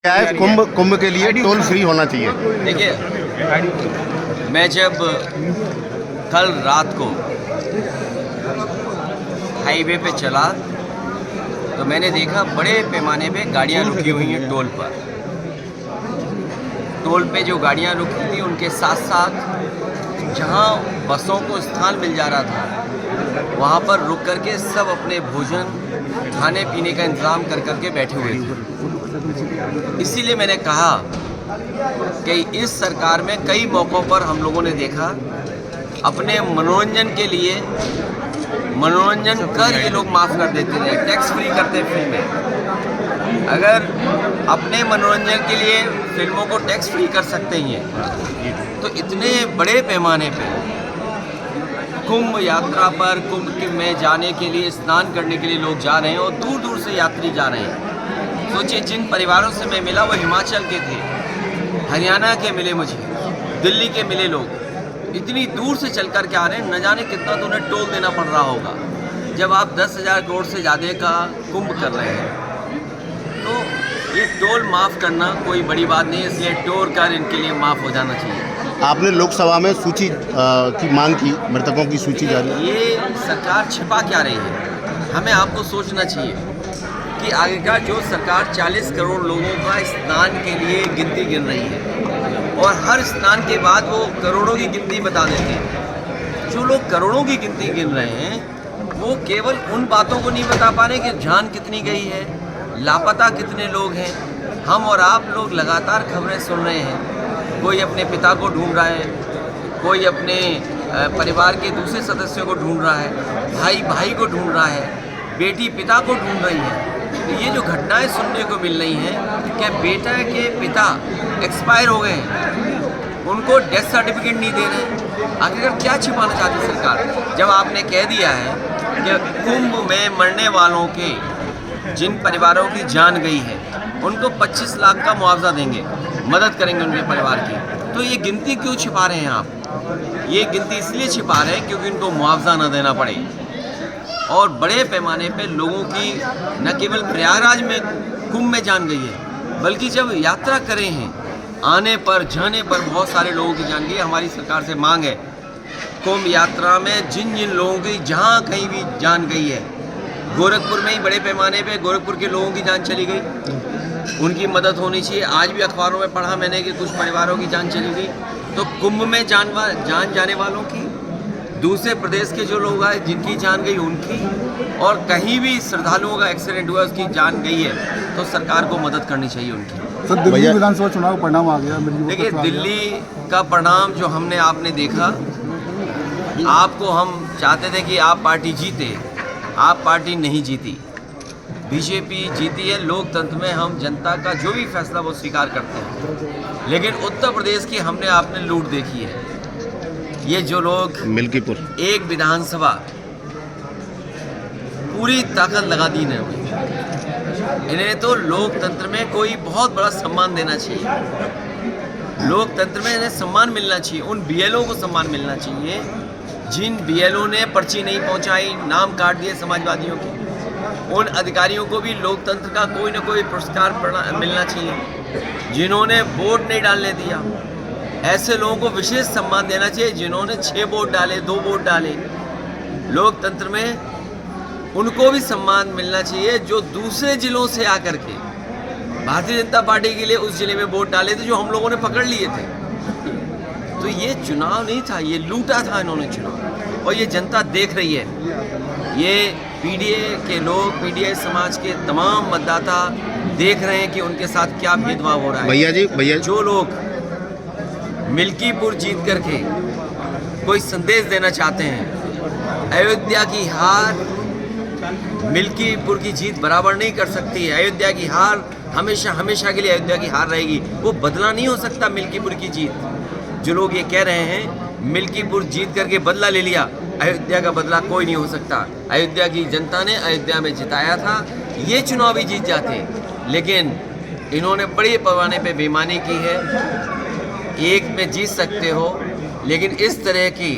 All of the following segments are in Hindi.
क्या है कुंभ के लिए टोल फ्री होना चाहिए। देखिए, मैं जब कल रात को हाईवे पे चला तो मैंने देखा बड़े पैमाने पे गाड़ियां रुकी हुई हैं टोल पर। टोल पे जो गाड़ियां रुकी थी उनके साथ साथ जहां बसों को स्थान मिल जा रहा था वहां पर रुक करके सब अपने भोजन खाने पीने का इंतज़ाम कर करके बैठे हुए थे। इसीलिए मैंने कहा कि इस सरकार में कई मौक़ों पर हम लोगों ने देखा अपने मनोरंजन के लिए मनोरंजन कर ये लोग माफ़ कर देते थे, टैक्स फ्री करते फिल्में। अगर अपने मनोरंजन के लिए फिल्मों को टैक्स फ्री कर सकते हैं तो इतने बड़े पैमाने पे कुंभ यात्रा पर कुंभ में जाने के लिए स्नान करने के लिए लोग जा रहे हैं और दूर दूर से यात्री जा रहे हैं। सोचिए, जिन परिवारों से मैं मिला वो हिमाचल के थे, हरियाणा के मिले, मुझे दिल्ली के मिले। लोग इतनी दूर से चल कर के आ रहे हैं, न जाने कितना तो उन्हें टोल देना पड़ रहा होगा जब आप 10,000 करोड़ से ज़्यादा का कुंभ कर रहे हैं। तो ये टोल माफ़ करना कोई बड़ी बात नहीं है, इसलिए टोल कर इनके लिए माफ़ हो जाना चाहिए। आपने लोकसभा में सूची की मांग की, मृतकों की सूची जारी। ये सरकार छिपा क्या रही है? हमें आपको सोचना चाहिए कि आगे जो सरकार 40 करोड़ लोगों का स्नान के लिए गिनती गिन रही है और हर स्नान के बाद वो करोड़ों की गिनती बता देते हैं। जो लोग करोड़ों की गिनती गिन रहे हैं वो केवल उन बातों को नहीं बता पा रहे कि जान कितनी गई है, लापता कितने लोग हैं। हम और आप लोग लगातार खबरें सुन रहे हैं, कोई अपने पिता को ढूंढ रहा है, कोई अपने परिवार के दूसरे सदस्यों को ढूंढ रहा है, भाई भाई को ढूंढ रहा है, बेटी पिता को ढूंढ रही है। तो ये जो घटनाएं सुनने को मिल रही हैं कि बेटा के पिता एक्सपायर हो गए हैं, उनको डेथ सर्टिफिकेट नहीं दे रहे। आखिरकार क्या छिपाना चाहती सरकार जब आपने कह दिया है कि कुंभ में मरने वालों के जिन परिवारों की जान गई है उनको 25 लाख का मुआवजा देंगे, मदद करेंगे उनके परिवार की। तो ये गिनती क्यों छिपा रहे हैं आप? ये गिनती इसलिए छिपा रहे हैं क्योंकि उनको मुआवजा न देना पड़े। और बड़े पैमाने पे लोगों की न केवल प्रयागराज में कुंभ में जान गई है, बल्कि जब यात्रा करे हैं आने पर जाने पर बहुत सारे लोगों की जान गई है। हमारी सरकार से मांग है कुंभ यात्रा में जिन जिन लोगों की जहाँ कहीं भी जान गई है, गोरखपुर में ही बड़े पैमाने पे गोरखपुर के लोगों की जान चली गई, उनकी मदद होनी चाहिए। आज भी अखबारों में पढ़ा मैंने कि कुछ परिवारों की जान चली गई। तो कुंभ में जान जाने वालों की, दूसरे प्रदेश के जो लोग आए जिनकी जान गई उनकी, और कहीं भी श्रद्धालुओं का एक्सीडेंट हुआ उसकी जान गई है तो सरकार को मदद करनी चाहिए उनकी। सर, दिल्ली विधानसभा चुनाव का परिणाम आ गया। देखिए, दिल्ली का परिणाम जो हमने आपने देखा, आपको हम चाहते थे कि आप पार्टी जीते, आप पार्टी नहीं जीती, बीजेपी जीती है। लोकतंत्र में हम जनता का जो भी फैसला वो स्वीकार करते हैं, लेकिन उत्तर प्रदेश की हमने आपने लूट देखी है। ये जो लोग मिल्कीपुर एक विधानसभा पूरी ताकत लगा दी ने, इन्हें तो लोकतंत्र में कोई बहुत बड़ा सम्मान देना चाहिए। लोकतंत्र में इन्हें सम्मान मिलना चाहिए, उन बीएलओ को सम्मान मिलना चाहिए जिन बीएलओ ने पर्ची नहीं पहुंचाई, नाम काट दिए समाजवादियों के। उन अधिकारियों को भी लोकतंत्र का कोई ना कोई पुरस्कार मिलना चाहिए जिन्होंने वोट नहीं डालने दिया। ऐसे लोगों को विशेष सम्मान देना चाहिए जिन्होंने 6 वोट डाले, 2 वोट डाले। लोकतंत्र में उनको भी सम्मान मिलना चाहिए जो दूसरे जिलों से आकर के भारतीय जनता पार्टी के लिए उस जिले में वोट डाले थे जो हम लोगों ने पकड़ लिए थे। तो ये चुनाव नहीं था, ये लूटा था इन्होंने चुनाव, और ये जनता देख रही है। ये पीडीए के लोग, पीडीए समाज के तमाम मतदाता देख रहे हैं कि उनके साथ क्या भेदभाव हो रहा है। भैया जो लोग मिल्कीपुर जीत करके कोई संदेश देना चाहते हैं, अयोध्या की हार मिल्कीपुर की जीत बराबर नहीं कर सकती है। अयोध्या की हार हमेशा हमेशा के लिए अयोध्या की हार रहेगी, वो बदला नहीं हो सकता मिल्कीपुर की जीत। जो लोग ये कह रहे हैं मिल्कीपुर जीत करके बदला ले लिया, अयोध्या का बदला कोई नहीं हो सकता। अयोध्या की जनता ने अयोध्या में जिताया था, ये चुनाव भी जीत जाते, लेकिन इन्होंने बड़े पैमाने पे बेईमानी की है। एक में जीत सकते हो, लेकिन इस तरह की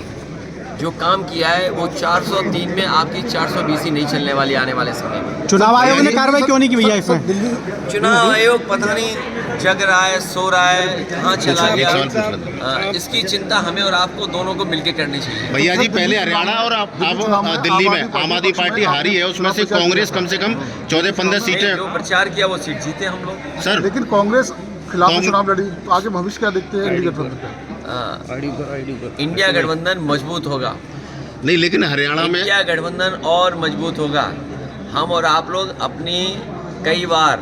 जो काम किया है वो 403 में आपकी 420 ही नहीं चलने वाली आने वाले समय में। चुनाव आयोग ने कार्रवाई क्यों नहीं की भैया इसमें? दिल्ली चुनाव आयोग पता नहीं जग रहा है, सो रहा है, कहाँ चला एक गया। सवाल पूछ रहा इसकी चिंता हमें और आपको दोनों को मिलकर करनी चाहिए। भैया जी पहले हरियाणा और अब दिल्ली में आम आदमी पार्टी हारी है, उसमें से कांग्रेस कम से कम 14-15 जो सीटें। प्रचार किया वो सीट जीते हम लोग। सर लेकिन कांग्रेस खिलाफ चुनाव लड़ी, तो आगे भविष्य क्या देखते हैं इंडिया गठबंधन? इंडिया गठबंधन मजबूत होगा, नहीं, लेकिन हरियाणा में इंडिया गठबंधन और मजबूत होगा। हम और आप लोग अपनी कई बार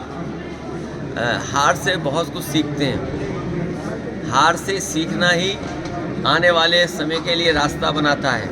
हार से बहुत कुछ सीखते हैं। हार से सीखना ही आने वाले समय के लिए रास्ता बनाता है।